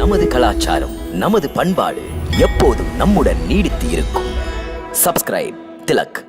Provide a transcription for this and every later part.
நமது கலாச்சாரம், நமது பண்பாடு எப்போதும் நம்முடன் நீடித்து இருக்கும். சப்ஸ்கிரைப் திலக்.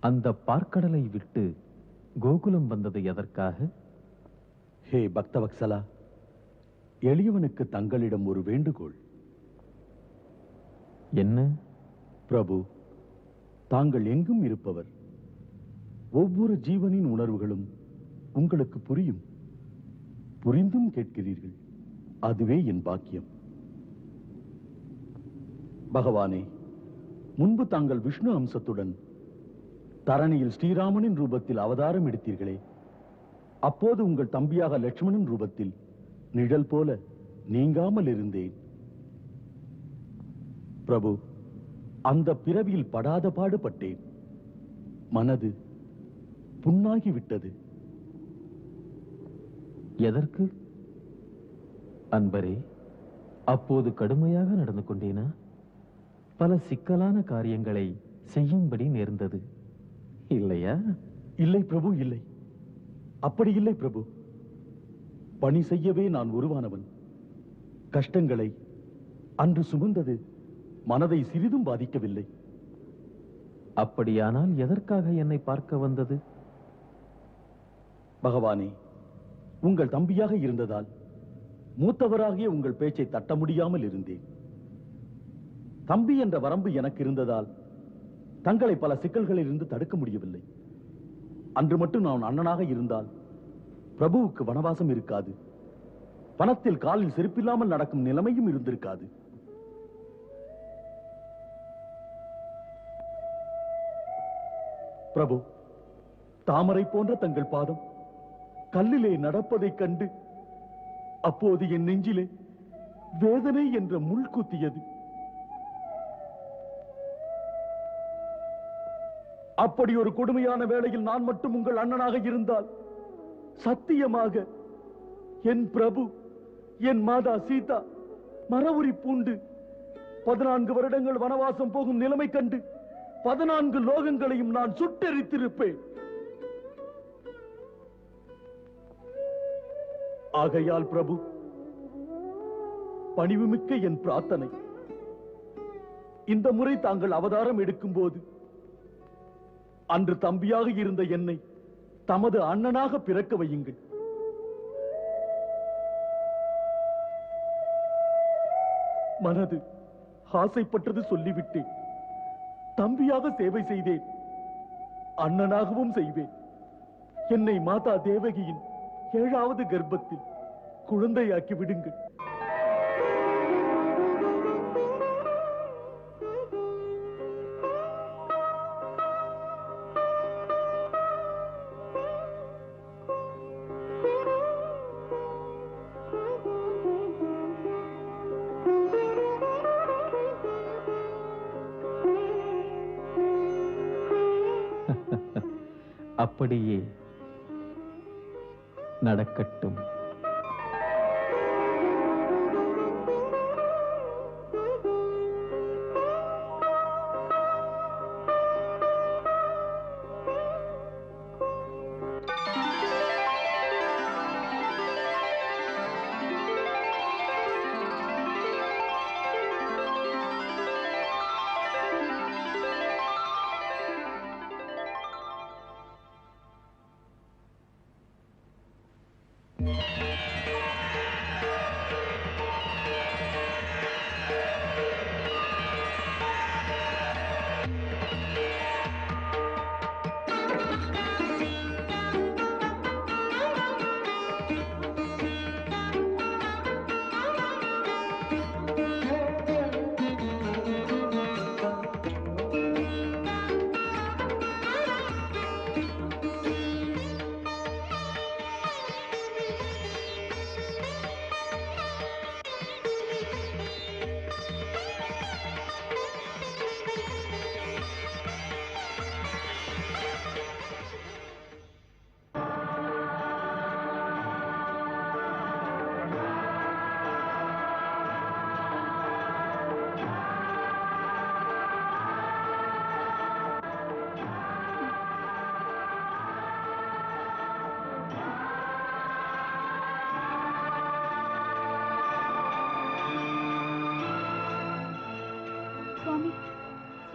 அந்த பார்க்கடலை விட்டு கோகுலம் வந்தது எதற்காக? ஹே பக்தவத்சலா, எளியவனுக்கு தங்களிடம் ஒரு வேண்டுகோள். என்ன? பிரபு, தாங்கள் எங்கும் இருப்பவர். ஒவ்வொரு ஜீவனின் உணர்வுகளும் உங்களுக்கு புரியும். புரிந்தும் கேட்கிறீர்கள். அதுவே என் பாக்கியம். பகவானே, முன்பு தாங்கள் விஷ்ணு அம்சத்துடன் தரணியில் ஸ்ரீராமனின் ரூபத்தில் அவதாரம் எடுத்தீர்களே, அப்போது உங்கள் தம்பியாக லட்சுமணன் ரூபத்தில் நிழல் போல நீங்காமல் இருந்தேன். பிரபு, அந்த பிறவியில் படாத பாடுபட்டேன். மனது புண்ணாகிவிட்டது. எதற்கு? அன்பரே, அப்போது கடுமையாக நடந்து கொண்டேனா? பல சிக்கலான காரியங்களை செய்யும்படி நேர்ந்தது இல்லையா? இல்லை பிரபு, இல்லை. அப்படி இல்லை பிரபு. பணி செய்யவே நான் உருவானவன். கஷ்டங்களை அன்று சுமந்தது மனதை சிறிதும் பாதிக்கவில்லை. அப்படியானால் எதற்காக என்னை பார்க்க வந்தது? பகவானே, உங்கள் தம்பியாக இருந்ததால் மூத்தவராகிய உங்கள் பேச்சை தட்ட முடியாமல் இருந்தேன். தம்பி என்ற வரம்பு எனக்கு இருந்ததால் தங்களை பல சிக்கல்களில் இருந்து தடுக்க முடியவில்லை. அன்று மட்டும் நான் அண்ணனாக இருந்தால் பிரபுவுக்கு வனவாசம் இருக்காது. பணத்தில் காலில் செருப்பில்லாமல் நடக்கும் நிலைமையும் இருந்திருக்காது. பிரபு, தாமரை போன்ற தங்கள் பாதம் கல்லிலே நடப்பதைக் கண்டு அப்போது என் நெஞ்சிலே வேதனை என்ற முள் குத்தியது. அப்படி ஒரு கொடுமையான வேளையில் நான் மட்டும் உங்கள் அண்ணனாக இருந்தால் சத்தியமாக என் பிரபு, என் மாதா சீதா மரவுரி பூண்டு 14 வருடங்கள் வனவாசம் போகும் நிலைமை கண்டு 14 லோகங்களையும் நான் சுட்டெரித்திருப்பேன். ஆகையால் பிரபு, பணிவுமிக்க என் பிரார்த்தனை, இந்த முறை தாங்கள் அவதாரம் எடுக்கும் போது அன்று தம்பியாக இருந்த என்னை தமது அண்ணனாக பிறக்க வையுங்கள். மனது ஆசைப்பட்டது சொல்லிவிட்டேன். தம்பியாக சேவை செய்தேன், அண்ணனாகவும் செய்வேன். என்னை மாதா தேவகியின் 7வது கர்ப்பத்தில் குழந்தையாக்கி விடுங்கள். அப்படியே நடக்கட்டும்.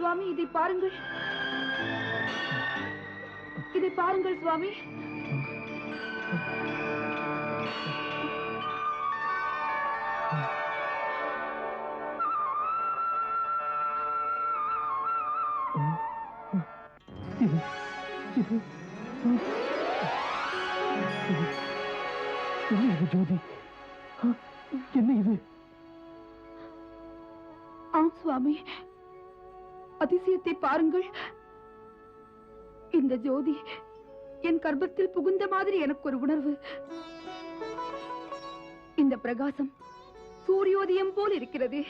சுவாமி, இதை பாருங்கள். இதை பாருங்கள் சுவாமி. இது இது என்ன இது ஜோதி? என்ன இது? ஆம் சுவாமி, அதிசயத்தை பாருங்கள். இந்த ஜோதி என் கர்ப்பத்தில் புகுந்த மாதிரி எனக்கு ஒரு உணர்வு. இந்த பிரகாசம் சூரியோதயம் போல் இருக்கிறது.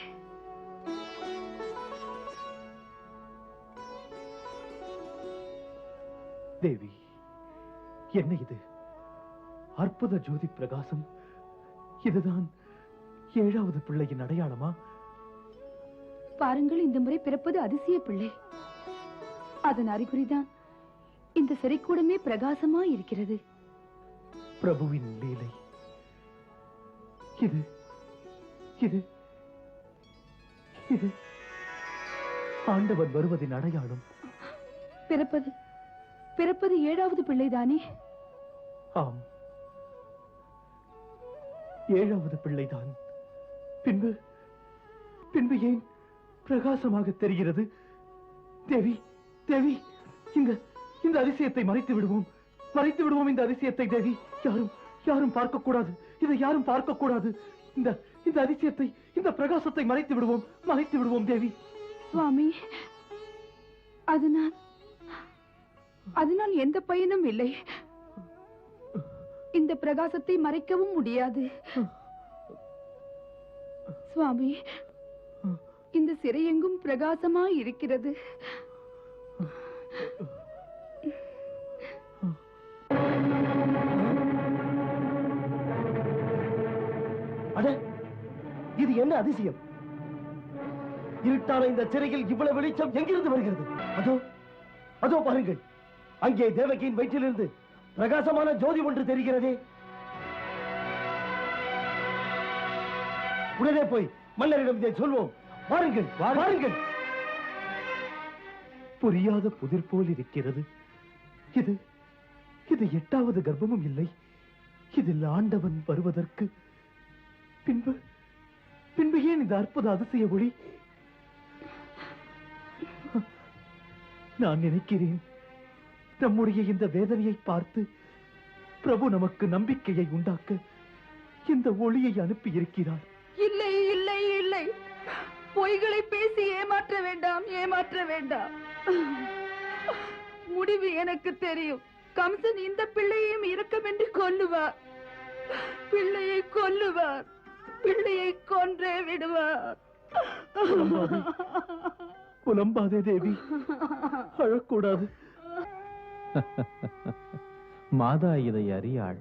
தேவி, என்ன இது? அற்புத ஜோதி பிரகாசம். இதுதான் 7வது பிள்ளையின் அடையாளமா? பாருங்கள், இந்த முறை பிறப்பது அதிசய பிள்ளை. அதன் அறிகுறிதான் இந்த சிறைக்கூடமே பிரகாசமா இருக்கிறது. பிரபுவின் லீலை. இது இது இது ஆண்டவன் வருவதின் அடையாளம். பிறப்பது 7வது பிள்ளைதானே? ஆம், 7வது பிள்ளைதான். பின்பு பின்பு ஏன் பிரகாசமாக தெரிகிறது? தேவி, தேவி, இந்த அதிசயத்தை மறைத்து விடுவோம் இந்த அதிசயத்தை தேவி. யாரும் பார்க்க கூடாது. இதை யாரும் பார்க்க கூடாது. இந்த அதிசயத்தை, இந்த பிரகாசத்தை மறைத்து விடுவோம் தேவி. சுவாமி, அதனால் எந்த பயனும் இல்லை. இந்த பிரகாசத்தை மறைக்கவும் முடியாது. சுவாமி, இந்த சிறை எங்கும் பிரகாசமாய் இருக்கிறது. அட, இது என்ன அதிசயம்? இருட்டான இந்த சிறையில் இவ்வளவு வெளிச்சம் எங்கிருந்து வருகிறது? அதோ பாருங்கள், அங்கே தேவகியின் வயிற்றிலிருந்து பிரகாசமான ஜோதி ஒன்று தெரிகிறதே. உடனே போய் மன்னரிடம் இதை சொல்வோம். வாருங்கள். புரியாத புதிர் போல் இருக்கிறது. இது 8வது கர்ப்பமும் இல்லை. இதில் ஆண்டவன் வருவதற்கு பின்பு ஏன் இந்த அற்புத அதிசய ஒளி? நான் நினைக்கிறேன், நம்முடைய இந்த வேதனையை பார்த்து பிரபு நமக்கு நம்பிக்கையை உண்டாக்க இந்த ஒளியை அனுப்பி இருக்கிறார். இல்லை இல்லை இல்லை, பொய்களை பேசி ஏமாற்ற வேண்டாம். முடிவு எனக்கு தெரியும். கம்சன் இந்த பிள்ளையையும் இரக்கமின்றி கொல்லுவார். பிள்ளையை கொன்றே விடுவார். புலம்பாதே தேவி, அழக்கூடாது. மாதா இதை அறியாள்.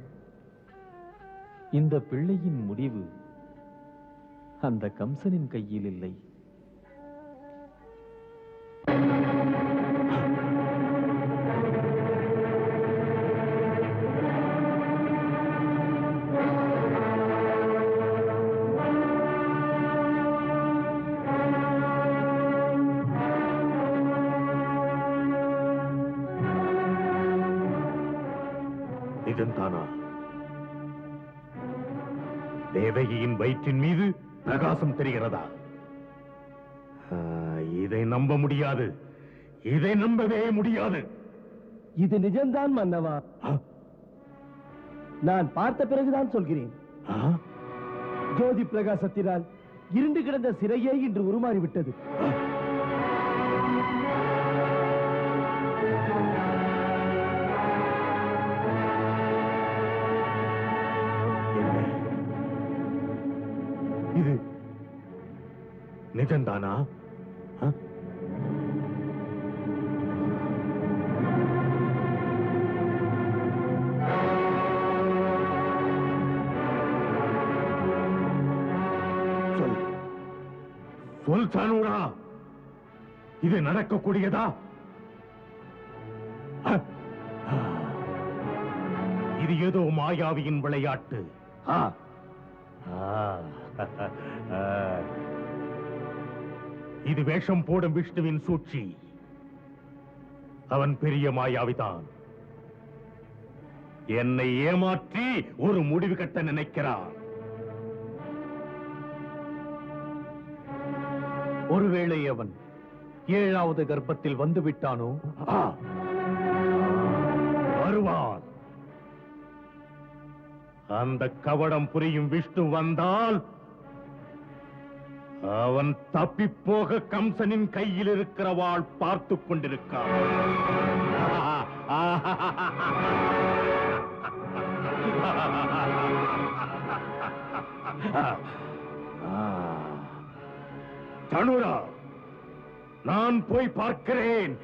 இந்த பிள்ளையின் முடிவு அந்த கம்சனின் கையில் இல்லை. நிஜம்தானா? தேவகியின் வயிற்றின் மீது பிரகாசம் தெரிகிறதா? இதை நம்ப முடியாது. இதை நம்பவே முடியாது. இது நிஜம்தான் மன்னவா. நான் பார்த்த பிறகுதான் சொல்கிறேன். ஜோதி பிரகாசத்தினால் இருண்டு கிடந்த சிறையே இன்று உருமாறிவிட்டது. இது நிஜம்தானா? சொல் சானூரா, இது நடக்கக்கூடியதா? இது ஏதோ மாயாவியின் விளையாட்டு. இது வேஷம் போடும் விஷ்ணுவின் சூழ்ச்சி. அவன் பெரிய மாயாவிதான். என்னை ஏமாற்றி ஒரு முடிவு கட்ட நினைக்கிறான். ஒருவேளை அவன் 7வது கர்ப்பத்தில் வந்து விட்டானோ? வருவான். அந்த கவடம் புரியும் விஷ்ணு வந்தால் அவன் தப்பிப்போக கம்சனின் கையில் இருக்கிற வாள் பார்த்துக் கொண்டிருக்கான். தனுரா, நான் போய் பார்க்கிறேன்.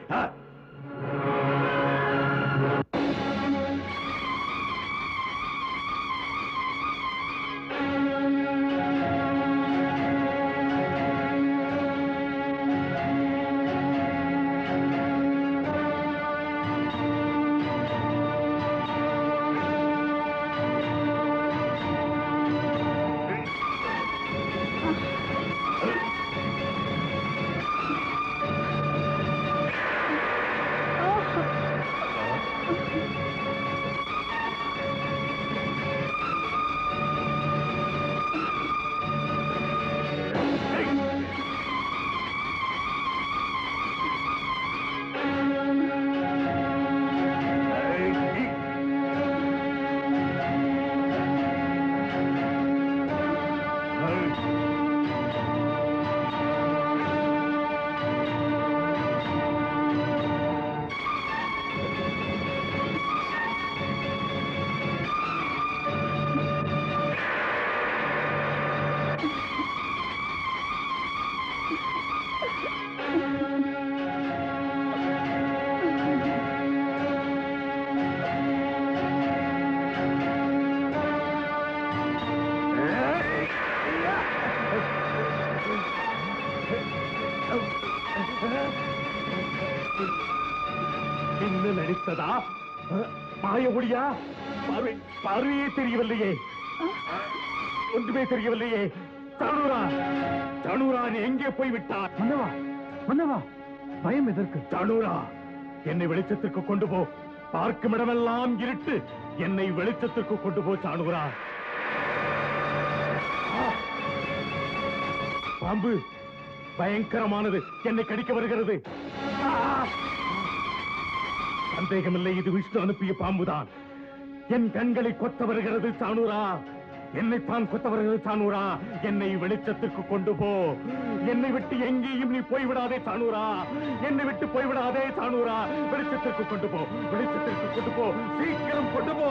என்ன நடித்ததா? மாய ஒளியா? பார்வையே தெரியவில்லையே, ஒன்றுமே தெரியவில்லையே. தனுரா, தனுரா, நீ எங்கே போய்விட்டார்? மன்னவா, மன்னவா, பயம் எதற்கு? தனுரா, என்னை வெளிச்சத்திற்கு கொண்டு போ. பார்க்கும் இடமெல்லாம் இருட்டு. என்னை வெளிச்சத்திற்கு கொண்டு போ தனுரா. பாம்பு பயங்கரமானது, என்னை கடிக்க வருகிறது. சந்தேகமில்லை, இது விஷ்ணு அனுப்பிய பாம்புதான். என் கண்களை கொத்த வருகிறது சானூரா. என்னைத்தான் கொத்த வருகிறது சானூரா. என்னை வெளிச்சத்திற்கு கொண்டு போ. என்னை விட்டு எங்கேயும் நீ போய்விடாதே சானூரா. என்னை விட்டு போய்விடாதே சானூரா. வெளிச்சத்திற்கு கொண்டு போ, வெளிச்சத்திற்கு கொண்டு போ, சீக்கிரம் கொண்டு போ.